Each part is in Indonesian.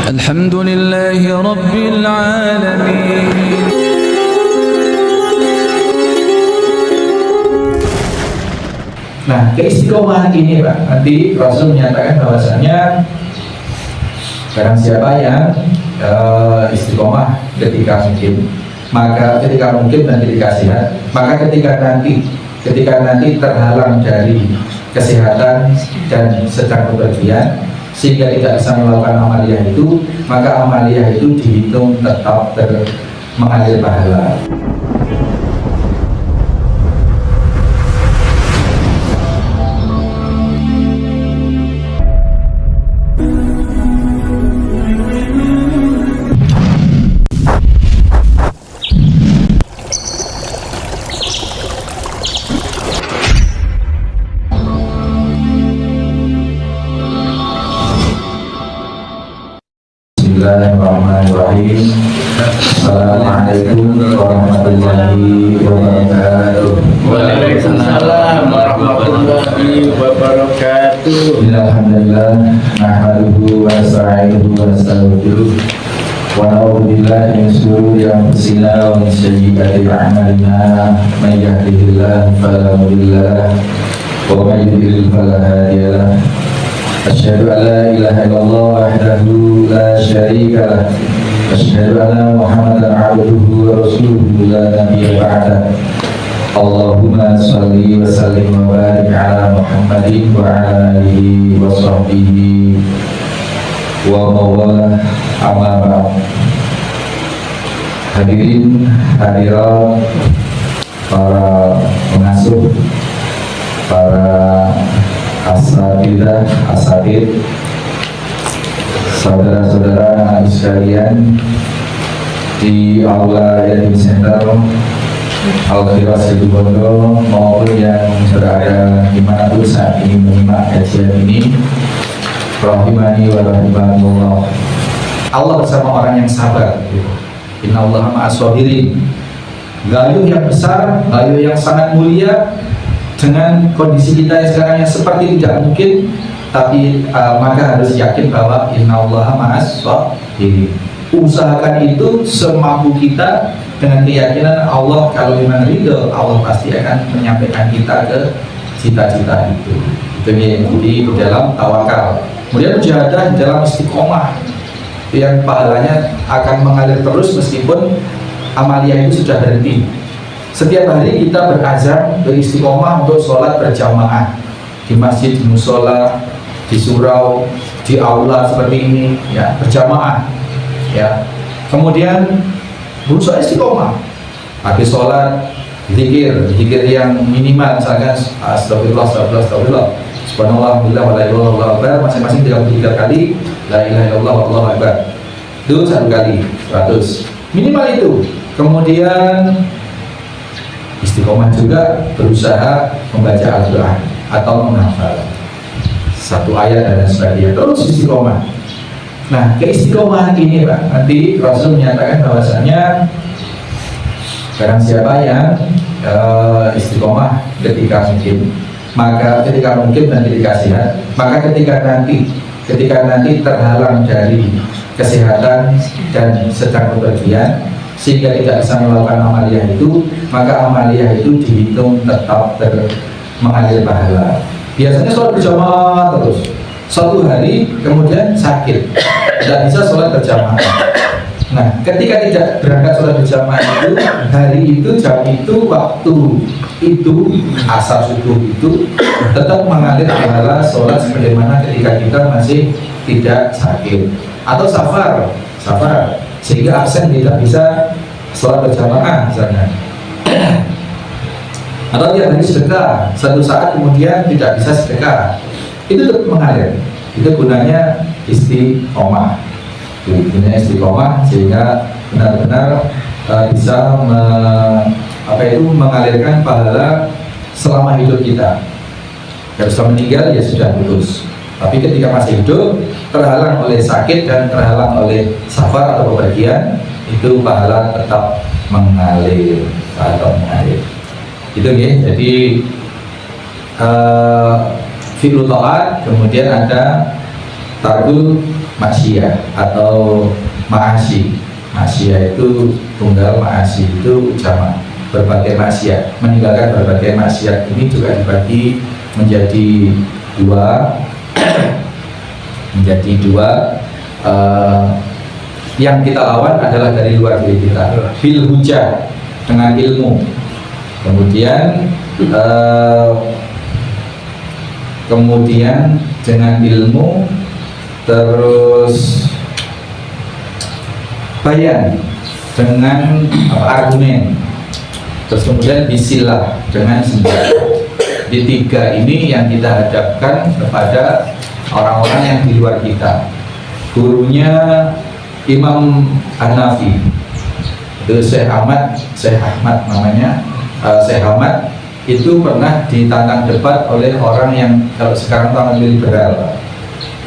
Alhamdulillahi Rabbil Alamin. Nah, keistiqomahan ini Pak, nanti Rasul menyatakan bahwasanya barang siapa yang istiqomah ketika mungkin, maka ketika mungkin dan ketika sehat, maka ketika nanti terhalang dari kesehatan dan sedang bepergian sehingga tidak bisa melakukan amaliyah itu, maka amaliyah itu dihitung tetap mengalir pahala. Bismillahirrahmanirrahim. Assalamualaikum warahmatullahi wabarakatuh. Waalaikumsalam warahmatullahi wabarakatuh. Alhamdulillah, nahmaduhu wa nasta'inuhu wa nastaghfiruh wa na'udzu billahi min shururi anfusina wa min sayyiati a'malina. May yahdihillahu fala mudilla lahu wa may yudlil fala hadiya lahu. Asyhadu an la ilaha illallah wahdahu la syarika lah. Asyhadu anna Muhammadan abduhu wa rasuluhu la nabiyya ba'dah. Allahumma shalli wa sallim wa barik ala Muhammadin wa ala alihi wa sahbihi wa mawala amma ba'd. Hadirin hadirat, para pengasuh, para asatid, saudara-saudara anak sekalian di aula Yatim Center Al-Khiras Situbondo maupun yang berada dimanapun saat ini menyimak kajian ini, rahimani wa rahimakumullah. Allah bersama orang yang sabar. Innallaha ma'as sabirin. Gayu yang besar, gayu yang sangat mulia. Dengan kondisi kita yang sekarang yang seperti tidak mungkin, tapi maka harus yakin bahwa innallaha ma'as sabirin. Usahakan itu semampu kita dengan keyakinan Allah. Kalau memang ridho, Allah pasti akan menyampaikan kita ke cita-cita itu. Itu yang di dalam tawakal. Kemudian mujahadah di dalam istiqomah, yang pahalanya akan mengalir terus meskipun amaliyah itu sudah berhenti. Setiap hari kita berazam, beristiqomah untuk sholat berjamaah di masjid, di musola, di surau, di aula seperti ini, ya, berjamaah, ya. Kemudian berusaha istiqomah, habis sholat zikir yang minimal, misalkan astagfirullah, subhanallah, alhamdulillah, wa la ilaha illallah, masing-masing 33 kali, la ilaha illallah, wallahu akbar. Itu 1 kali 100 minimal itu. Kemudian istiqomah juga berusaha membaca Al-Quran atau menghafal 1 ayat dan sebagainya, terus istiqomah. Nah, keistiqomahan ini Pak, nanti Rasul menyatakan bahwasanya barang siapa yang istiqomah ketika mungkin, maka ketika mungkin dan ketika sehat, maka ketika nanti terhalang dari kesehatan dan sedang bepergian sehingga tidak bisa melakukan amaliyah itu, maka amaliyah itu dihitung tetap mengalir pahala. Biasanya sholat berjamaah terus, suatu hari kemudian sakit, tidak bisa sholat berjamaah. Nah, ketika tidak berangkat sholat berjamaah itu, hari itu, jam itu, waktu itu, asar subuh itu tetap mengalir pahala sholat sebagaimana ketika kita masih tidak sakit atau safar, sehingga absen tidak bisa sholat berjamaah misalnya. Atau dia hari sedekah, satu saat kemudian tidak bisa sedekah, itu tetap mengalir. Itu gunanya istiqomah. Gunanya istiqomah sehingga benar-benar bisa mengalirkan pahala selama hidup kita. Kalau sudah meninggal ya sudah putus. Tapi ketika masih hidup, terhalang oleh sakit dan terhalang oleh safar atau bepergian, itu pahala tetap mengalir atau mengalir. Itu ya. Jadi fi'lu ta'at, kemudian ada tarkul maksiyah atau ma'asi. Maksiyah itu tunggal, ma'asi itu jamak. Berbagai maksiat, meninggalkan berbagai maksiat ini juga dibagi menjadi dua. Yang kita lawan adalah dari luar diri kita, bil hujah, dengan ilmu. Kemudian dengan ilmu, terus bayan dengan argumen, terus kemudian bisilah dengan senjata. Di tiga ini yang kita hadapkan kepada orang-orang yang di luar kita. Gurunya Imam Hanafi itu Syekh Ahmad namanya. Syekh Ahmad itu pernah ditantang debat oleh orang yang kalau sekarang tangan liberal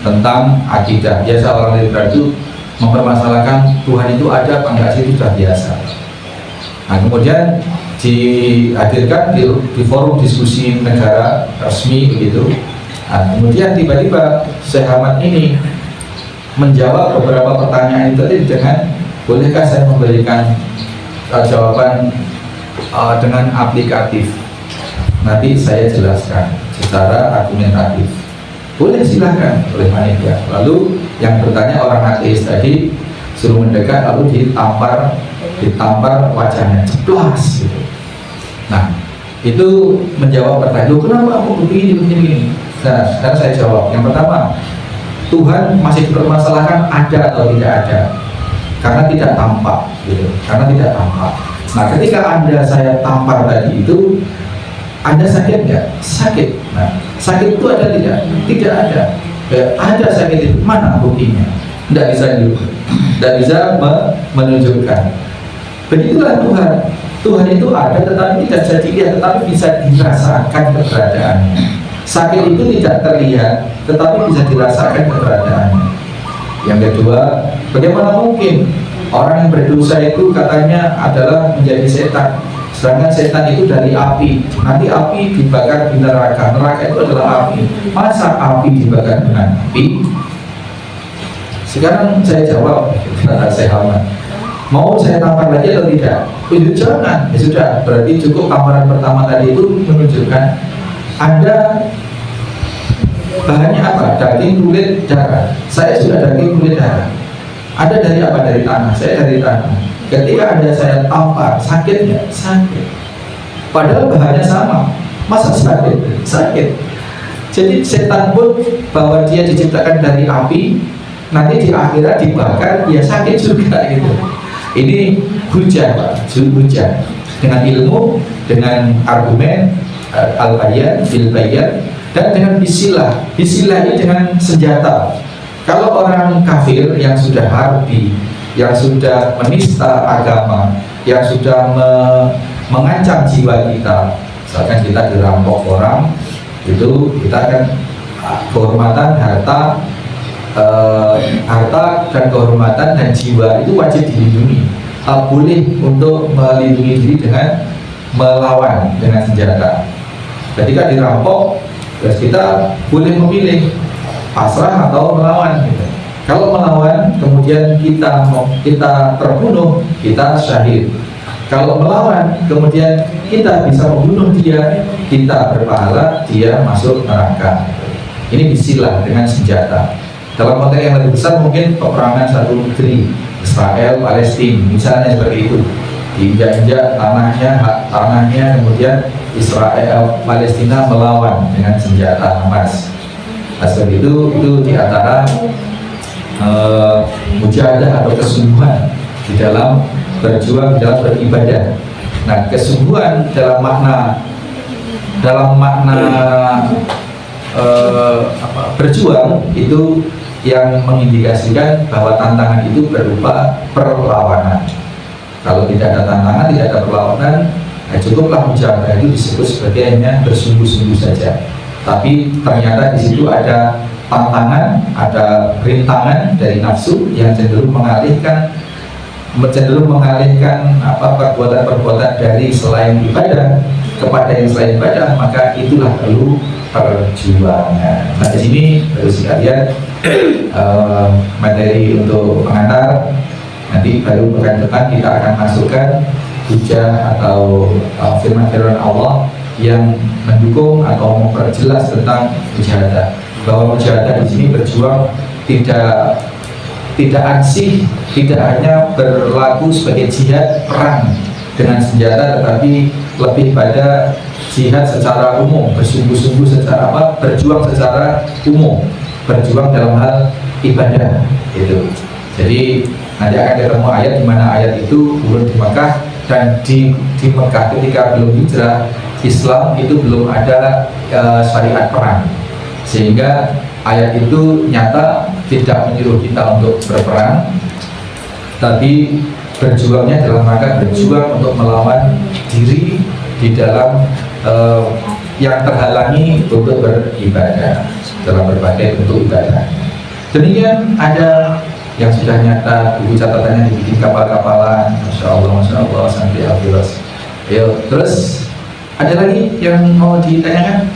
tentang akidah. Biasa orang liberal itu mempermasalahkan Tuhan itu ada apa enggak sih, itu sudah biasa. Nah, kemudian dihadirkan di forum diskusi negara resmi begitu. Nah, kemudian tiba-tiba Syekh Ahmad ini menjawab beberapa pertanyaan itu tadi dengan, bolehkah saya memberikan jawaban dengan aplikatif? Nanti saya jelaskan secara argumentatif. Boleh, silahkan oleh panitia. Lalu yang bertanya orang ateis tadi suruh mendekat, lalu ditampar wajahnya, ceplas gitu. Nah, itu menjawab pertanyaan, kenapa aku begini? Nah, sekarang saya jawab. Yang pertama, Tuhan masih dipermasalahkan ada atau tidak ada, karena tidak tampak gitu. Karena tidak tampak. Nah, ketika saya tampar tadi itu, Anda sakit nggak? Sakit. Nah, sakit itu ada tidak? Tidak ada. Ada sakit itu, mana buktinya? Tidak bisa menunjukkan. Begitulah Tuhan. Tuhan itu ada tetapi tidak jadi lihat, tetapi bisa dirasakan keberadaannya. Sakit itu tidak terlihat tetapi bisa dirasakan keberadaannya. Yang kedua, bagaimana mungkin orang yang berdosa itu katanya adalah menjadi setan, sedangkan setan itu dari api. Nanti api dibakar di neraka, neraka itu adalah api. Masa api dibakar dengan api? Sekarang saya jawab, kata Syekh Ahmad, mau saya tampar lagi atau tidak? Jangan, ya sudah, berarti cukup tamparan pertama tadi itu menunjukkan Anda bahannya apa? Daging, kulit, darah. Saya sudah daging, kulit, darah. Ada dari apa? Dari tanah. Saya dari tanah. Ketika Anda saya tampar, sakit nggak? Sakit. Padahal bahannya sama. Masa sakit? Sakit. Jadi setan pun bahwa dia diciptakan dari api, nanti di akhirat dibakar, ya sakit juga gitu. Ini hujah, Pak. Hujah dengan ilmu, dengan argumen, al-bayan, bil-bayan, dan dengan bisilah. Bisilah ini dengan senjata. Kalau orang kafir yang sudah harbi, yang sudah menista agama, yang sudah mengancam jiwa kita, misalkan kita dirampok orang, itu kita akan kehormatan, harta dan kehormatan dan jiwa itu wajib dilindungi. Boleh untuk melindungi diri dengan melawan dengan senjata. Ketika dirampok, terus kita boleh memilih pasrah atau melawan gitu. Kalau melawan kemudian kita terbunuh, kita syahid. Kalau melawan kemudian kita bisa membunuh dia, kita berpahala, dia masuk neraka. Ini bisilah dengan senjata. Dalam konteks yang lebih besar mungkin peperangan satu negeri, Israel, Palestina, misalnya seperti itu. Diinjak-injak tanahnya, kemudian Israel, Palestina melawan dengan senjata Hamas. Seperti itu diantara mujahadah atau kesungguhan di dalam berjuang, dalam beribadah. Nah, kesungguhan dalam makna berjuang itu yang mengindikasikan bahwa tantangan itu berupa perlawanan. Kalau tidak ada tantangan, tidak ada perlawanan, cukuplah mujahadah itu disebut sebagai hanya bersungguh-sungguh saja. Tapi ternyata di situ ada tantangan, ada rintangan dari nafsu yang cenderung mengalihkan perbuatan-perbuatan dari selain ibadah kepada yang selain ibadah, maka itulah perlu perjuangan. Nah, di sini harus sekalian materi untuk pengantar. Nanti baru pekan depan kita akan masukkan hujah atau firman-firman Allah yang mendukung atau memperjelas tentang mujahadah, bahwa mujahadah di sini berjuang tidak ansih, tidak hanya berlaku sebagai jihad perang dengan senjata, tetapi lebih pada jihad secara umum, bersungguh-sungguh secara berjuang secara umum, berjuang dalam hal ibadah gitu. Jadi nanti akan ketemu ayat di mana ayat itu turun di Mekah, dan di Mekah ketika belum hijrah Islam itu belum ada syariat perang, sehingga ayat itu nyata tidak menyuruh kita untuk berperang, tapi berjuangnya dalam rangka berjuang untuk melawan diri di dalam yang terhalangi untuk beribadah dalam berbagai bentuk ibadah. Demikian ada yang sudah nyata, buku catatannya dibikin kapal-kapalan, Masya Allah, sampai habis. Ayo, terus ada lagi yang mau ditanyakan?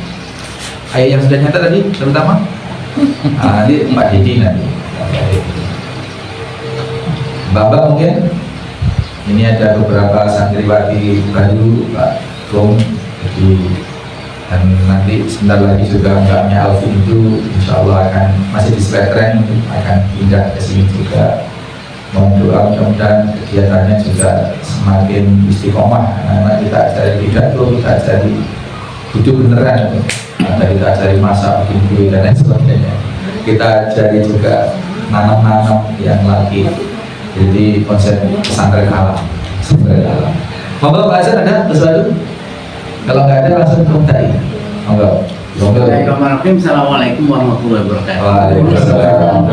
Ayat yang sudah nyata tadi, terutama nanti Pak Didi nanti. Bapak mungkin ini ada beberapa santriwati baru, Pak Gong, jadi dan nanti sebentar lagi juga mbaknya Alvin itu insya Allah akan masih di Sletren, akan pindah ke sini juga. Mohon doa mudah-mudahan kegiatannya juga semakin istiqomah, karena kita ajari pidato, kita ajari hidup beneran, kita ajari masak, bikin kue dan lain sebagainya, kita ajari juga nanam-nanam yang lagi. Jadi konsep pesantren alam, pesantren alam. Monggo Pak Hasan, ada sesuatu? Kalau nggak ada langsung komentar. Monggo. Assalamualaikum warahmatullahi wabarakatuh. Waalaikumsalam.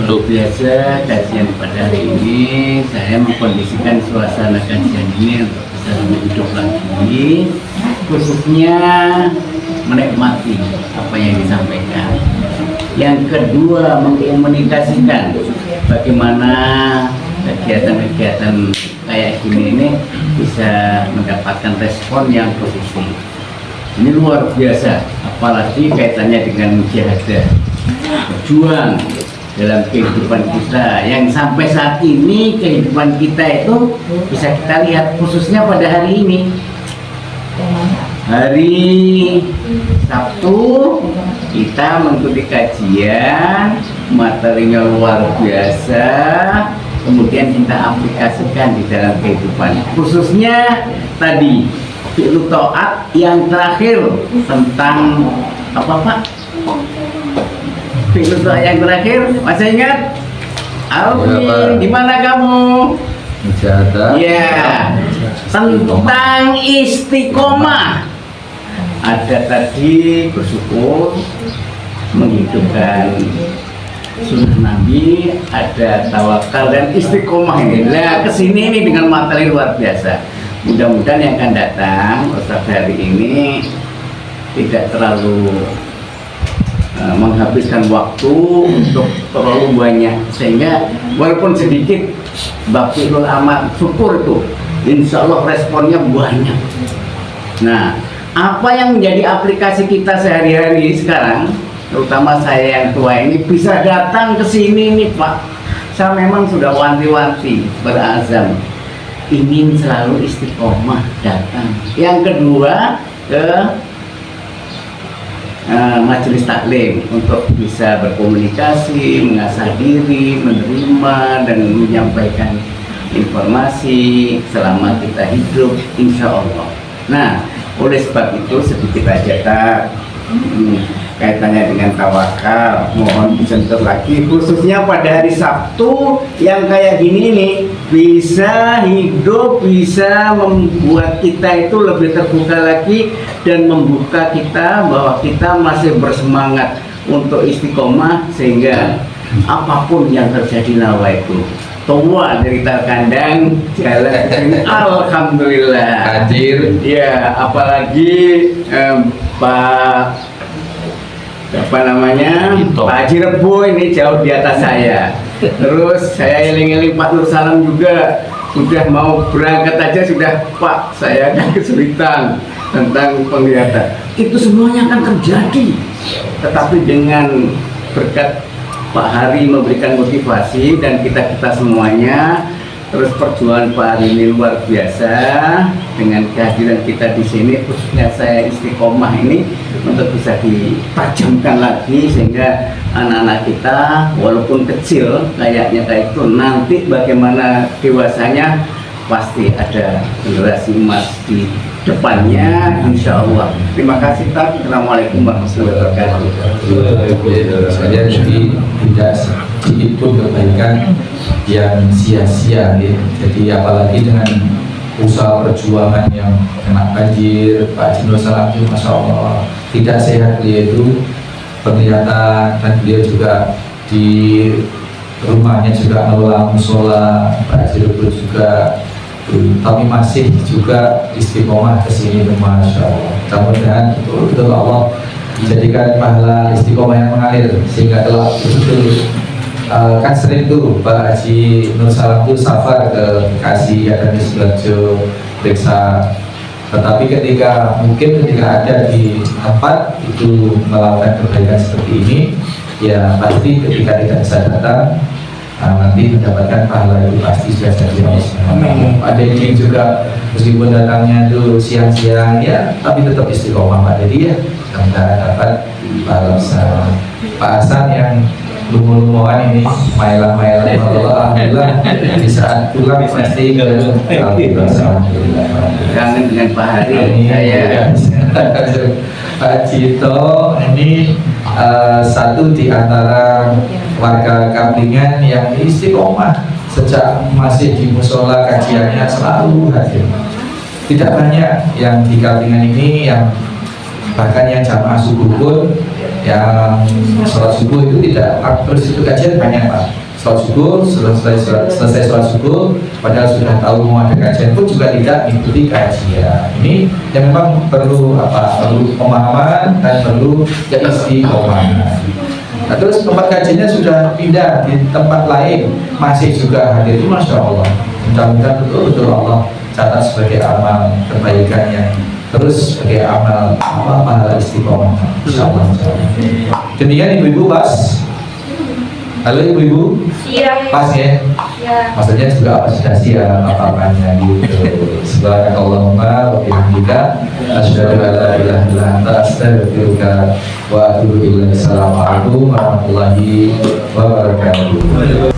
Luar biasa kajian pada hari ini. Saya mengkondisikan suasana kajian ini untuk bisa lebih hidup lagi, khususnya menikmati apa yang disampaikan. Yang kedua, mengkomunikasikan bagaimana kegiatan-kegiatan kayak gini ini bisa mendapatkan respon yang positif. Ini luar biasa, apalagi kaitannya dengan mujahadah, berjuang dalam kehidupan kita yang sampai saat ini kehidupan kita itu bisa kita lihat, khususnya pada hari ini, hari Sabtu kita mengikuti kajian, materinya luar biasa, kemudian kita aplikasikan di dalam kehidupan, khususnya tadi fi'lu ta'at yang terakhir tentang apa Pak? Fi'lu ta'at yang terakhir masih ingat? Alvin, di mana kamu? Mujahadah. Ya, tentang istiqomah. Ada tadi bersyukur, menghidupkan sunnah Nabi, ada tawakal dan istiqomah ini. Nah, kesini ini dengan materi luar biasa. Mudah-mudahan yang akan datang Ustaz hari ini tidak terlalu menghabiskan waktu untuk terlalu banyak, sehingga walaupun sedikit bakhilul amal syukur itu insya Allah responnya banyak. Nah, apa yang menjadi aplikasi kita sehari-hari sekarang, terutama saya yang tua ini, bisa datang ke sini nih Pak. Saya memang sudah wanti-wanti, berazam ingin selalu istiqomah datang. Yang kedua, ke majelis taklim untuk bisa berkomunikasi, mengasah diri, menerima dan menyampaikan informasi selama kita hidup, insya Allah. Nah, oleh sebab itu sedikit aja tak kaitannya dengan tawakal, mohon disentuh lagi, khususnya pada hari Sabtu yang kayak gini nih, bisa hidup, bisa membuat kita itu lebih terbuka lagi dan membuka kita bahwa kita masih bersemangat untuk istiqomah, sehingga apapun yang terjadi lawa itu tua dari kandang jalan alhamdulillah Hadir. ya, apalagi Pak apa namanya Pak Haji Rebo ini jauh di atas saya. Terus saya eling-eling Pak Nur Salam juga sudah mau berangkat aja sudah, Pak saya akan kesulitan tentang penglihatan. Itu semuanya akan terjadi, tetapi dengan berkat Pak Hari memberikan motivasi dan kita semuanya. Terus perjuangan Pak Hari ini luar biasa dengan kehadiran kita di sini, khususnya saya Istiqomah ini untuk bisa ditajamkan lagi sehingga anak-anak kita walaupun kecil kayaknya kayak itu, nanti bagaimana dewasanya pasti ada generasi emas di depannya, insya Allah. Terima kasih, Pak. Assalamualaikum warahmatullahi wabarakatuh. Saya jadi tidak sedikit pun kebaikan yang sia-sia, ya. Jadi apalagi dengan usaha perjuangan yang kena banjir, Pak Haji Nur Salam itu Masya Allah tidak sehat beliau itu penglihatan, dan beliau juga di rumahnya juga ngelola musola, Pak Haji Rubul juga, tapi masih juga istiqomah kesini, Masya Allah. Mudah-mudahan betul-betul Allah dijadikan pahala istiqomah yang mengalir sehingga telah betul-betul kan sering tuh Pak Haji Nur Salam tuh safar ke Bekasi, ada di Sidoarjo, periksa. Tetapi ketika ada di tempat itu melakukan kebaikan seperti ini, ya pasti ketika kita bisa datang nanti mendapatkan pahala itu pasti sudah jadi Allah. Pak Dedi juga meskipun datangnya itu siang-siang ya, tapi tetap istiqomah Pak Dedi ya, mudah-mudahan dapat pahala besar. Pak Hasan yang lumu-lumuan ini, mailah-mailah, alhamdulillah di saat pulang pasti alhamdulillah. Kangen dengan Pak Hari saya. Pak Cito ini satu di antara warga Kaplingan yang istiqomah sejak masih di musola, kajiannya selalu hadir. Tidak banyak yang di Kaplingan ini yang bahkan yang jamaah subuh pun yang sholat subuh itu tidak terus itu kajian banyak Pak. Sholat subuh selesai sholat subuh padahal sudah tahu mau ada kajian pun juga tidak mengikuti kajian. Ini yang memang perlu pemahaman dan perlu keistiqomahan. Nah, terus tempat kajiannya sudah pindah di tempat lain, masih juga hadir itu, Masya Allah. Mudah-mudahan betul-betul Allah catat sebagai amal kebaikan yang terus sebagai amal pahala istiqomah, insya Allah. Demikian ibu-ibu pas. Halo ibu-ibu, pas ya? Maksudnya juga apa sudah siap apa-apanya gitu. Subhanakallahumma wa bihamdika asyhadu an la ilaha illa anta astaghfiruka wa atubu ilaik. Assalamualaikum warahmatullahi wabarakatuh.